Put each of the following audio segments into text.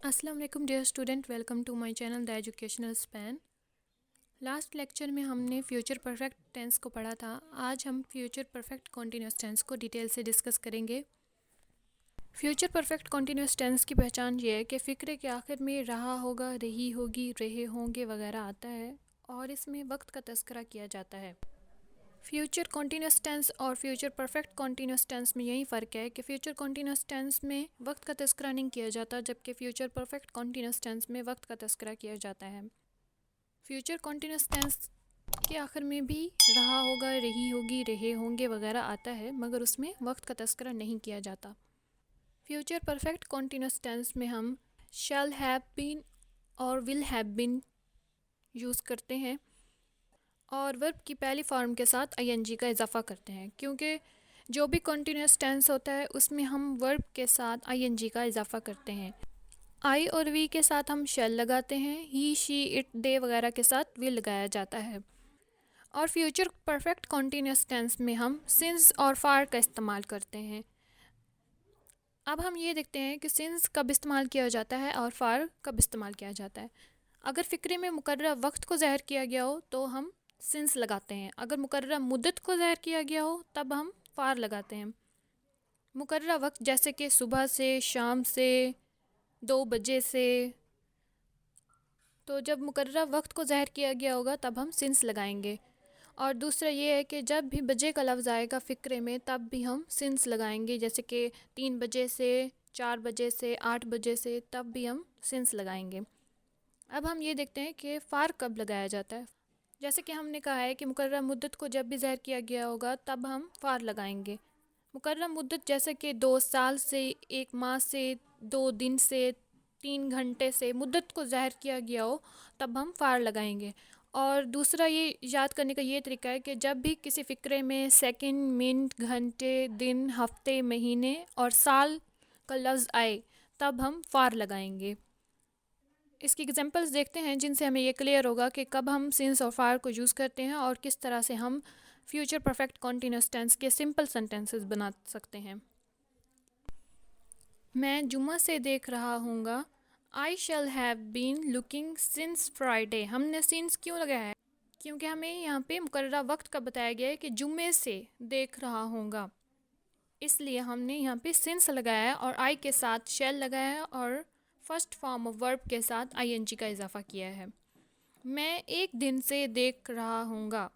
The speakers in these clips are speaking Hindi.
अस्सलाम वालेकुम dear student, welcome to my channel the educational span. Last lecture में हमने फ्यूचर परफेक्ट टेंस को पढ़ा था। आज हम फ्यूचर परफेक्ट कॉन्टिन्यूस टेंस को डिटेल से डिस्कस करेंगे। फ्यूचर परफेक्ट कॉन्टिन्यूस टेंस की पहचान ये है कि फ़िक्रे के आखिर में रहा होगा, रही होगी, रहे होंगे वगैरह आता है और इसमें वक्त का तस्करा किया जाता है। फ्यूचर कॉन्टिन्यूस टेंस और फ्यूचर परफेक्ट कॉन्टिन्यूस टेंस में यही फ़र्क है कि फ्यूचर कॉन्टिन्यूस टेंस में वक्त का तस्करा नहीं किया जाता, जबकि फ्यूचर परफेक्ट कॉन्टिन्यूस टेंस में वक्त का तस्करा किया जाता है। फ्यूचर कॉन्टिन्यूस टेंस के आखिर में भी रहा होगा, रही होगी, रहे होंगे वगैरह आता है, मगर उसमें वक्त का तस्करा नहीं किया जाता। फ्यूचर परफेक्ट कॉन्टिन्यूस टेंस में हम शैल हैव बीन और विल हैव बीन यूज़ करते हैं और वर्ब की पहली फॉर्म के साथ आईएनजी का इजाफा करते हैं, क्योंकि जो भी कॉन्टिन्यूस टेंस होता है उसमें हम वर्ब के साथ आईएनजी का इजाफा करते हैं। आई और वी के साथ हम शेल लगाते हैं, ही शी इट दे वगैरह के साथ विल लगाया जाता है। और फ्यूचर परफेक्ट कॉन्टिन्यूस टेंस में हम सिंस और फार का इस्तेमाल करते हैं। अब हम ये देखते हैं कि सिंस कब इस्तेमाल किया जाता है और फार कब इस्तेमाल किया जाता है। अगर फ़िक्रे में मुकर्ररा वक्त को ज़ाहिर किया गया हो तो हम सिंस लगाते हैं। अगर मुकर्ररा मुद्दत को ज़ाहिर किया गया हो तब हम फार लगाते हैं। मुकर्ररा वक्त जैसे कि सुबह से, शाम से, 2 बजे से, तो जब मुकर्ररा वक्त को ज़ाहिर किया गया होगा तब हम सिंस लगाएंगे। और दूसरा ये है कि जब भी बजे का लफ्ज़ आएगा फ़िक्रे में तब भी हम सिंस लगाएंगे, जैसे कि 3 बजे से, 4 बजे से, 8 बजे से, तब भी हम सिंस लगाएंगे। अब हम ये देखते हैं कि फ़ार कब लगाया जाता है। जैसे कि हमने कहा है कि मुकर्ररा मुद्दत को जब भी ज़ाहिर किया गया होगा तब हम फ़ार लगाएंगे। मुकर्ररा मुद्दत जैसे कि 2 साल से, 1 माह से, 2 दिन से, 3 घंटे से मुद्दत को ज़ाहिर किया गया हो तब हम फ़ार लगाएंगे। और दूसरा ये याद करने का ये तरीका है कि जब भी किसी फ़िक्रे में सेकंड, मिनट, घंटे, दिन, हफ्ते, महीने और साल का लफ्ज़ आए तब हम फ़ार लगाएंगे। इसकी एग्जांपल्स देखते हैं जिनसे हमें ये क्लियर होगा कि कब हम सिंस और फार को यूज़ करते हैं और किस तरह से हम फ्यूचर परफेक्ट कॉन्टिन्यूस टेंस के सिंपल सेंटेंसेस बना सकते हैं। मैं जुम्मा से देख रहा हूँगा। I shall have been looking since Friday. हमने सिंस क्यों लगाया है? क्योंकि हमें यहाँ पे मुकर्ररा वक्त का बताया गया है कि जुम्मे से देख रहा हूँगा, इसलिए हमने यहाँ पे सिंस लगाया है और आई के साथ शैल लगाया है और फर्स्ट फॉर्म ऑफ वर्ब के साथ आईएनजी का इजाफा किया है। मैं एक दिन से देख रहा हूँगा।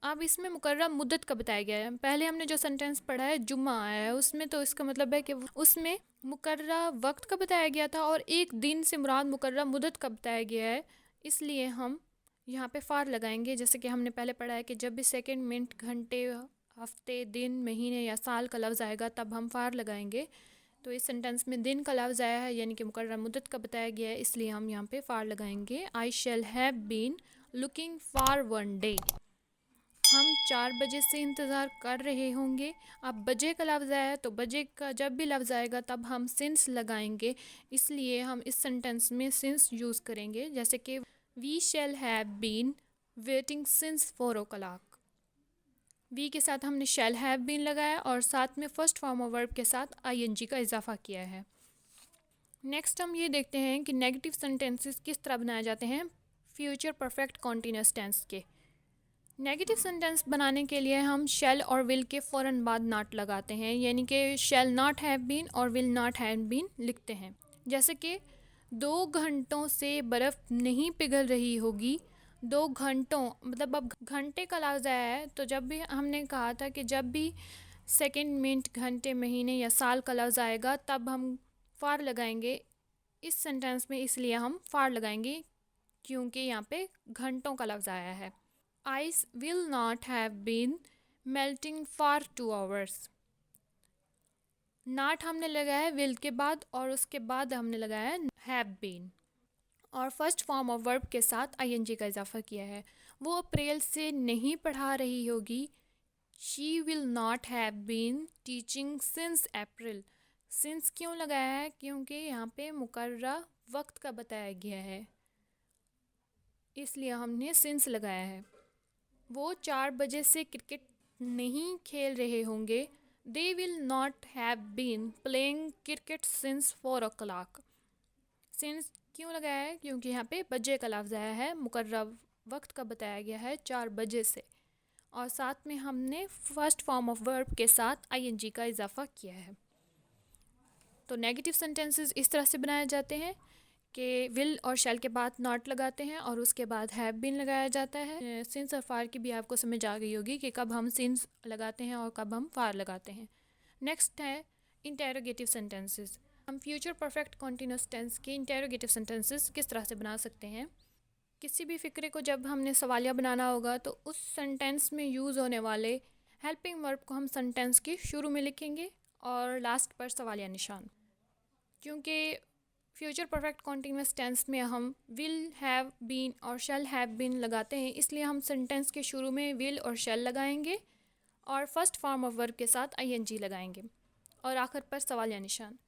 अब इसमें मुकर्रर मुद्दत का बताया गया है। पहले हमने जो सेंटेंस पढ़ा है जुम्मा आया है उसमें, तो इसका मतलब है कि उसमें मुकर्रर वक्त का बताया गया था और एक दिन से मुराद मुकर्रर मुद्दत का बताया गया है, इसलिए हम यहाँ पे फार लगाएंगे। जैसे कि हमने पहले पढ़ा है कि जब भी सेकंड, मिनट, घंटे, हफ्ते, दिन, महीने या साल का लफ्ज़ आएगा तब हम फार लगाएंगे। तो इस सेंटेंस में दिन का लफ्ज़ आया है, यानी कि मुकर्रर मुद्दत का बताया गया है, इसलिए हम यहाँ पे फार लगाएंगे। I shall have been looking for 1 day. हम 4 बजे से इंतज़ार कर रहे होंगे। अब बजे का लफ्ज़ आया है तो बजे का जब भी लफ्ज़ आएगा तब हम सिंस लगाएंगे, इसलिए हम इस सेंटेंस में सिंस यूज़ करेंगे। जैसे कि we shall have been waiting since 4 o'clock। We के साथ हमने शैल हैव बीन लगाया और साथ में फर्स्ट फॉर्म ऑफ वर्ब के साथ आईएनजी का इजाफा किया है। नेक्स्ट हम ये देखते हैं कि नेगेटिव सेंटेंसेस किस तरह बनाए जाते हैं फ्यूचर परफेक्ट कॉन्टिन्यूस टेंस के। नेगेटिव सेंटेंस बनाने के लिए हम शैल और विल के फ़ौरन बाद नॉट लगाते हैं, यानी कि शैल नॉट हैव बीन और विल नॉट हैव बीन लिखते हैं। जैसे कि 2 घंटों से बर्फ़ नहीं पिघल रही होगी। 2 घंटों मतलब अब घंटे का लफ्ज़ आया है, तो जब भी हमने कहा था कि जब भी सेकंड, मिनट, घंटे, महीने या साल का लफ्ज़ आएगा तब हम फार लगाएंगे इस सेंटेंस में, इसलिए हम फार लगाएंगे क्योंकि यहाँ पे घंटों का लफ्ज़ आया है। Ice will not have been melting for 2 hours। Not हमने लगाया है विल के बाद और उसके बाद हमने लगाया है हैव बीन और फर्स्ट फॉर्म ऑफ वर्ब के साथ आईएनजी का इजाफा किया है। वो अप्रैल से नहीं पढ़ा रही होगी। She will not have been teaching since April. Since क्यों लगाया है? क्योंकि यहाँ पे मुकर्ररा वक्त का बताया गया है, इसलिए हमने सिंस लगाया है। वो 4 बजे से क्रिकेट नहीं खेल रहे होंगे। They will not have been playing cricket since 4 o'clock। Since क्यों लगाया है? क्योंकि यहाँ पे बजे का लफ्ज़ आया है, मुकर्रर वक्त का बताया गया है 4 बजे से, और साथ में हमने फर्स्ट फॉर्म ऑफ वर्ब के साथ आईएनजी का इजाफा किया है। तो नेगेटिव सेंटेंसेस इस तरह से बनाए जाते हैं कि विल और शैल के बाद नॉट लगाते हैं और उसके बाद हैव बीन लगाया जाता है। सिंस और फार की भी आपको समझ आ गई होगी कि कब हम सिंस लगाते हैं और कब हम फार लगाते हैं। नेक्स्ट है इंटेरोगेटिव सेंटेंसेस। हम फ्यूचर परफेक्ट कॉन्टिन्यूस टेंस के इंटेरोगेटिव सेंटेंसेस किस तरह से बना सकते हैं? किसी भी फ़िक्रे को जब हमने सवालिया बनाना होगा तो उस सेंटेंस में यूज़ होने वाले हेल्पिंग वर्ब को हम सेंटेंस के शुरू में लिखेंगे और लास्ट पर सवालिया निशान। क्योंकि फ्यूचर परफेक्ट कॉन्टिन्यूस टेंस में हम विल, हैव बीन और शैल हैव बीन लगाते हैं, इसलिए हम सेंटेंस के शुरू में विल और शैल लगाएंगे और फर्स्ट फॉर्म ऑफ वर्ब के साथ आईएनजी लगाएंगे और आखिर पर सवालिया निशान।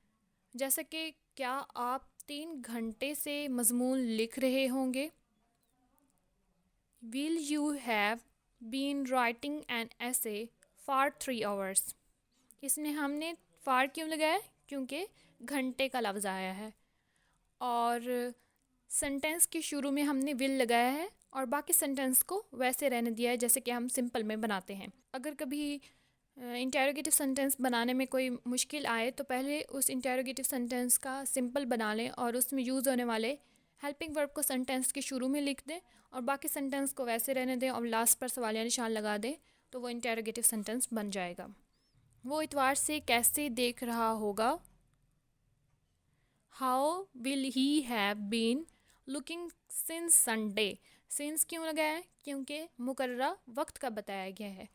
जैसे कि क्या आप 3 घंटे से मज़मून लिख रहे होंगे? Will you have been writing an essay for 3 hours? इसमें हमने फार क्यों लगाया? क्योंकि घंटे का लफ्ज़ आया है और सेंटेंस के शुरू में हमने विल लगाया है और बाकी सेंटेंस को वैसे रहने दिया है जैसे कि हम सिंपल में बनाते हैं। अगर कभी इंटेरोगेटिव सेंटेंस बनाने में कोई मुश्किल आए तो पहले उस इंटेरोगेटिव सेंटेंस का सिंपल बना लें और उसमें यूज़ होने वाले हेल्पिंग वर्ब को सेंटेंस के शुरू में लिख दें और बाकी सेंटेंस को वैसे रहने दें और लास्ट पर सवालिया निशान लगा दें, तो वो इंटेरोगेटिव सेंटेंस बन जाएगा। वो इतवार से कैसे देख रहा होगा? How will he have been looking since Sunday? Since क्यों लगाया है? क्योंकि मुकर्रर वक्त का बताया गया है।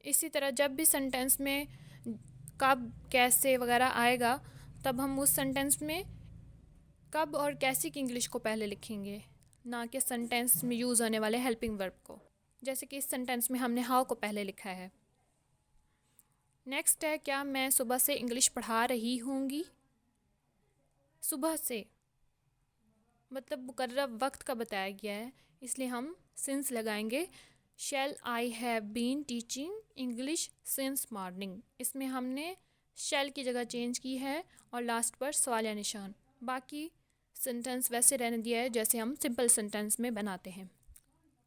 इसी तरह जब भी सेंटेंस में कब, कैसे वगैरह आएगा तब हम उस सेंटेंस में कब और कैसे की इंग्लिश को पहले लिखेंगे, ना कि सेंटेंस में यूज़ होने वाले हेल्पिंग वर्ब को। जैसे कि इस सेंटेंस में हमने हाउ को पहले लिखा है। नेक्स्ट है, क्या मैं सुबह से इंग्लिश पढ़ा रही होंगी? सुबह से मतलब मुकर्रर वक्त का बताया गया है, इसलिए हम सिंस लगाएंगे। Shall I have been teaching English since morning, इसमें हमने शैल की जगह चेंज की है और लास्ट पर सवालिया निशान। बाकी सेंटेंस वैसे रहने दिया है जैसे हम सिंपल सेंटेंस में बनाते हैं।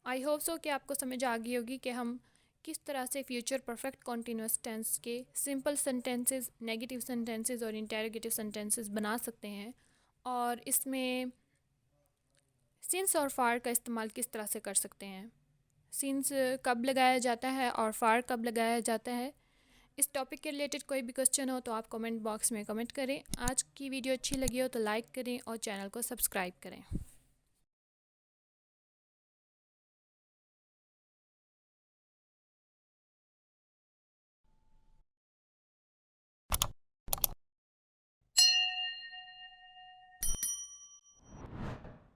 आई होप सो कि आपको समझ आ गई होगी कि हम किस तरह से फ्यूचर परफेक्ट कॉन्टिन्यूस टेंस के सिंपल सेंटेंसेस, नेगेटिव सेंटेंसेस और इंटेरोगेटिव सेंटेंसेस बना सकते हैं और इसमें सिंस और फार का इस्तेमाल किस तरह से कर सकते हैं, सिंस कब लगाया जाता है और फार कब लगाया जाता है। इस टॉपिक के रिलेटेड कोई भी क्वेश्चन हो तो आप कमेंट बॉक्स में कमेंट करें। आज की वीडियो अच्छी लगी हो तो लाइक करें और चैनल को सब्सक्राइब करें।